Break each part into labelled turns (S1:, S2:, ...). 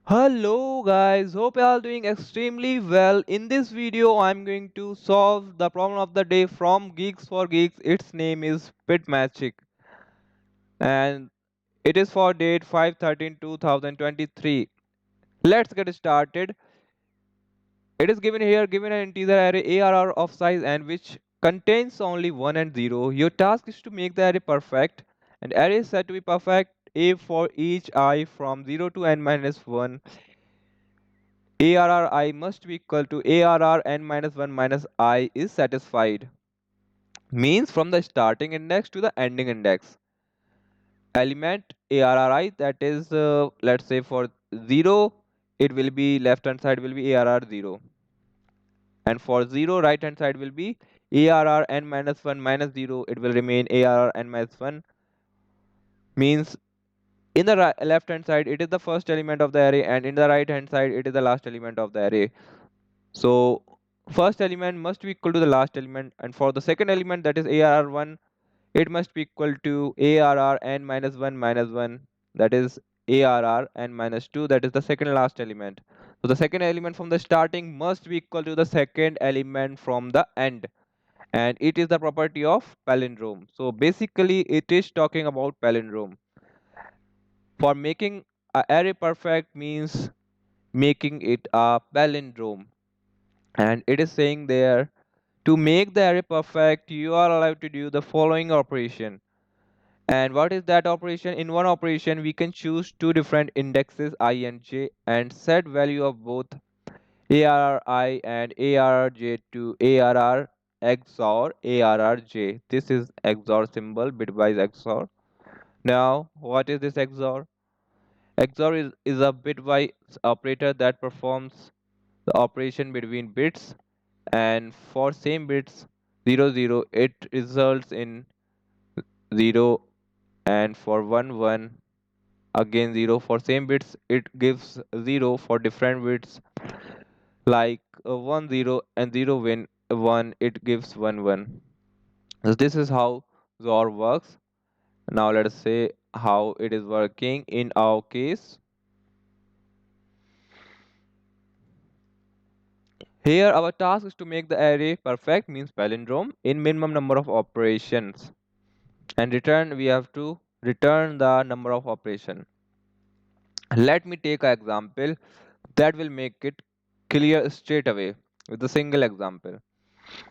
S1: Hello guys, hope you all doing extremely well. In this video, I'm going to solve the problem of the day from Geeks for Geeks. Its name is Pit Magic and it is for date 5/13/2023. Let's get started. It is given here, given an integer array ARR of size and which contains only 1 and 0. Your task is to make the array perfect. And array is said to be perfect if for each I from 0 to n minus 1 ARR must be equal to ARR n minus 1 minus I is satisfied. Means from the starting index to the ending index. Element ARRI, that is let's say for 0 it will be left hand side will be ARR 0, and for 0 right hand side will be ARR n minus 1 minus 0, it will remain ARR n minus 1. Means in the left hand side it is the first element of the array, and in the right hand side it is the last element of the array. So first element must be equal to the last element, and for the second element, that is ARR1, it must be equal to ARR n minus 1 minus 1, that is ARR n minus 2, that is the second last element. So the second element from the starting must be equal to the second element from the end, and it is the property of palindrome. So basically it is talking about palindrome. For making a array perfect means making it a palindrome, and it is saying there, to make the array perfect, you are allowed to do the following operation. And what is that operation? In one operation, we can choose two different indexes I and j and set value of both ARRI and ARRJ to ARR XOR ARRJ. This is XOR symbol, bitwise XOR. Now, what is this XOR? XOR is a bitwise operator that performs the operation between bits, and for same bits 0 0 it results in 0, and for 1 1 again 0. For same bits it gives 0 for different bits, like 1 0 and 0 when 1 it gives 1 1. So this is how XOR works. Now let us say how it is working in our case. Here our task is to make the array perfect, means palindrome, in minimum number of operations, and return we have to return the number of operation. Let me take an example that will make it clear straight away with a single example,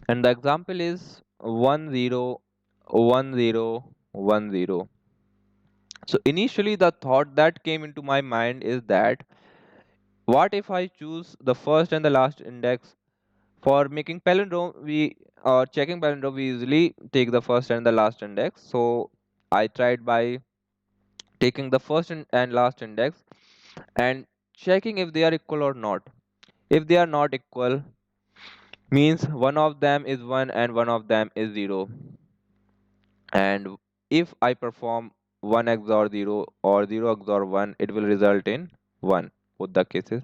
S1: and the example is 1 0 1 0 1 0. So initially the thought that came into my mind is that what if I choose the first and the last index? For making palindrome, we checking palindrome, we usually take the first and the last index. So I tried by taking the first and last index and checking if they are equal or not. If they are not equal, means one of them is 1 and one of them is 0. And if I perform 1 XOR 0 or 0 XOR 1, it will result in 1, both the cases.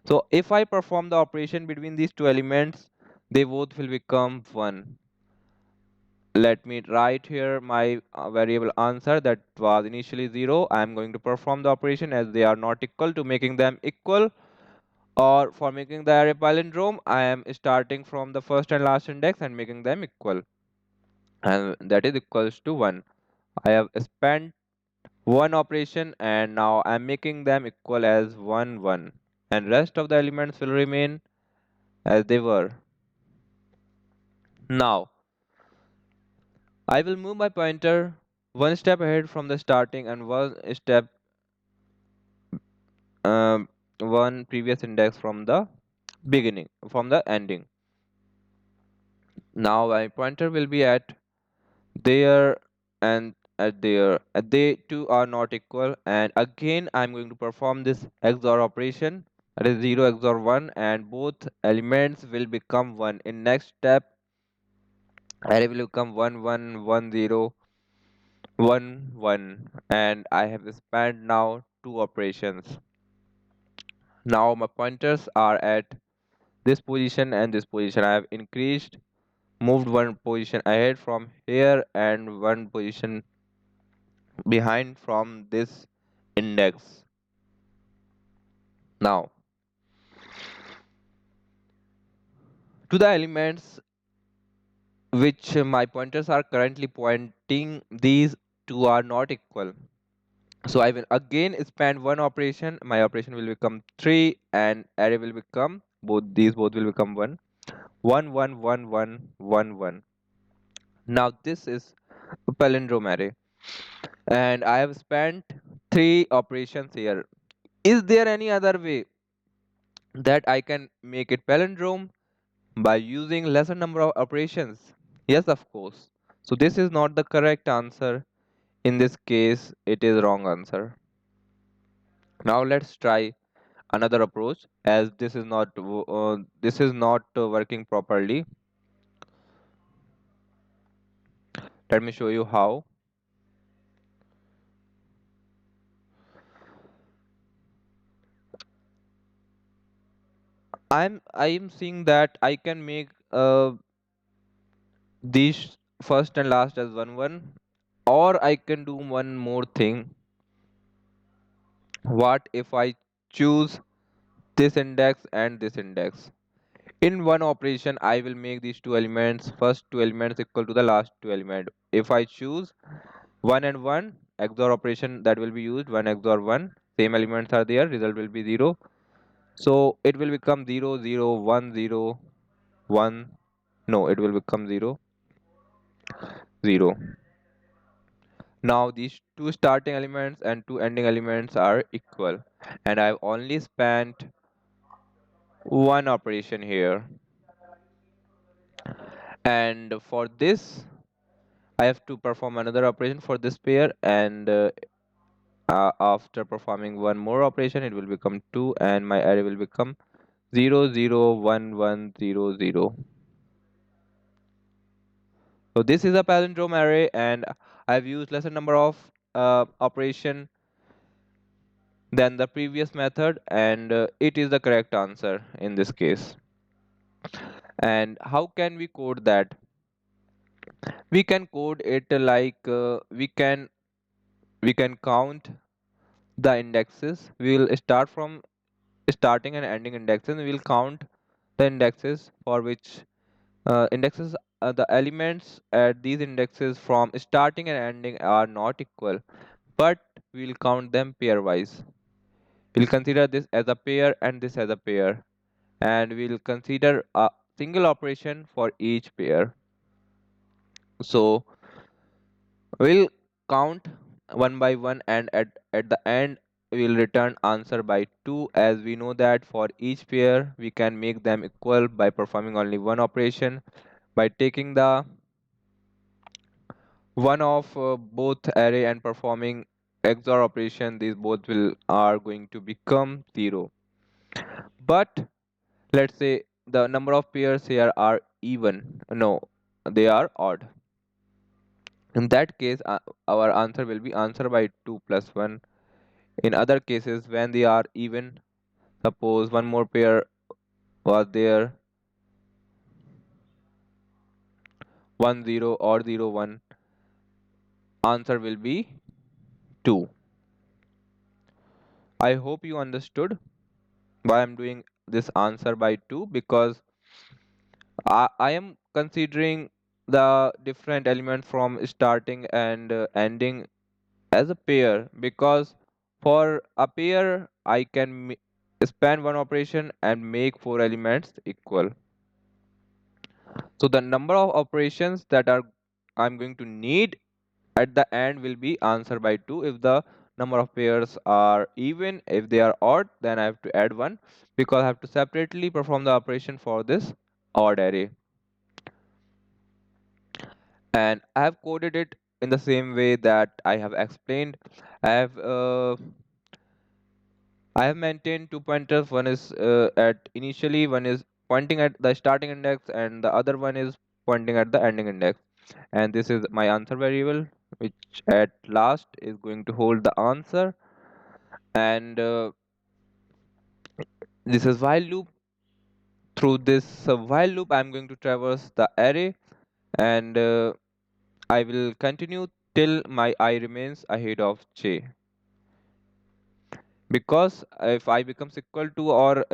S1: So if I perform the operation between these two elements, they both will become 1. Let me write here my variable answer that was initially 0. I am going to perform the operation as they are not equal to making them equal, or for making the array palindrome, I am starting from the first and last index and making them equal, and that is equals to 1. I have spent one operation and now I'm making them equal as 1 1, and rest of the elements will remain as they were. Now I will move my pointer one step ahead from the starting and um, one previous index from the beginning, from the ending. Now my pointer will be at there and at there. They two are not equal, and again I'm going to perform this XOR operation, that is 0 XOR 1, and both elements will become 1. In next step, array will become 1 1 1 0 1 1, and I have spanned now two operations. Now my pointers are at this position and this position. I have increased, moved one position ahead from here and one position behind from this index. Now, to the elements which my pointers are currently pointing, these two are not equal. So I will again expand one operation. My operation will become 3 and array will become both will become 1. 1 1 1 1 1 1. Now this is a palindrome array and I have spent 3 operations here. Is there any other way that I can make it palindrome by using lesser number of operations? Yes, of course. So this is not the correct answer. In this case, it is wrong answer. Now let's try another approach as this is not working properly. Let me show you how. I am seeing that I can make these first and last as 1 1, or I can do one more thing. What if I choose this index and this index? In one operation, I will make these two elements, first two elements equal to the last two element. If I choose 1 and 1, XOR operation that will be used, 1 XOR 1, same elements are there, result will be 0. So it will become 0 0 1 0 1. No, it will become 0 0. Now these two starting elements and two ending elements are equal, and I've only spent one operation here. And for this, I have to perform another operation for this pair, and after performing one more operation, it will become 2, and my array will become 0 0 1 1 0 0. So this is a palindrome array, and I've used lesser number of operation than the previous method, and it is the correct answer in this case. And how can we code that? We can code it like we can count the indexes. We will start from starting and ending indexes. We will count the indexes for which indexes the elements at these indexes from starting and ending are not equal, but we will count them pairwise. We'll consider this as a pair and this as a pair, and we'll consider a single operation for each pair. So we'll count one by one, and at the end we'll return answer by 2, as we know that for each pair we can make them equal by performing only one operation. By taking the one of both array and performing XOR operation, these both will are going to become 0. But let's say the number of pairs here are even. No, they are odd. In that case, our answer will be answer by 2 plus 1. In other cases, when they are even, suppose one more pair was there, 1 0 or 0 1, answer will be 2. I hope you understood why I'm doing this answer by 2, because I am considering the different elements from starting and ending as a pair, because for a pair I can span one operation and make four elements equal. So the number of operations that are I'm going to need at the end will be answer by 2. If the number of pairs are even, if they are odd, then I have to add 1, because I have to separately perform the operation for this odd array. And I have coded it in the same way that I have explained. I have uh, I have maintained two pointers. One is at initially, one is pointing at the starting index, and the other one is pointing at the ending index. And this is my answer variable, which at last is going to hold the answer. And this is while loop. Through this while loop, I'm going to traverse the array, and I will continue till my I remains ahead of j. because if I becomes equal to or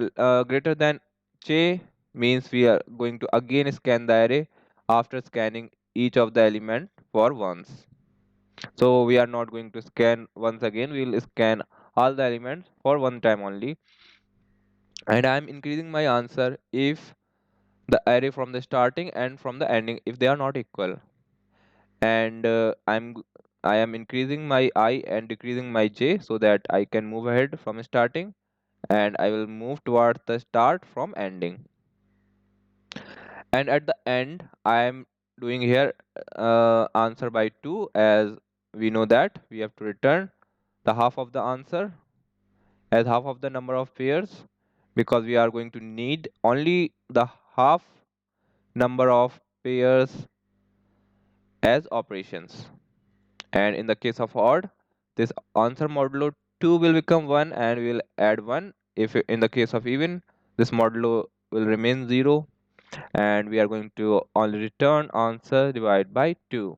S1: greater than j, means we are going to again scan the array after scanning each of the element for once. So we are not going to scan once again, we will scan all the elements for one time only. And I am increasing my answer if the array from the starting and from the ending, if they are not equal. And I am increasing my I and decreasing my j so that I can move ahead from starting, and I will move towards the start from ending. And at the end I am doing here answer by 2, as we know that we have to return the half of the answer as half of the number of pairs, because we are going to need only the half number of pairs as operations. And in the case of odd, this answer modulo 2 will become 1 and we will add 1. If in the case of even, this modulo will remain 0 and we are going to only return answer divided by 2.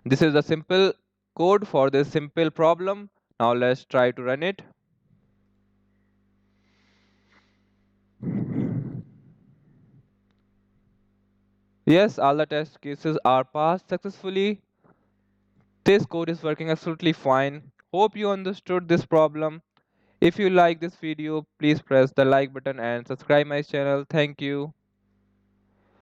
S1: This is the simple code for this simple problem. Now let's try to run it. Yes, all the test cases are passed successfully. This code is working absolutely fine. Hope you understood this problem. If you like this video, please press the like button and subscribe my channel. Thank you.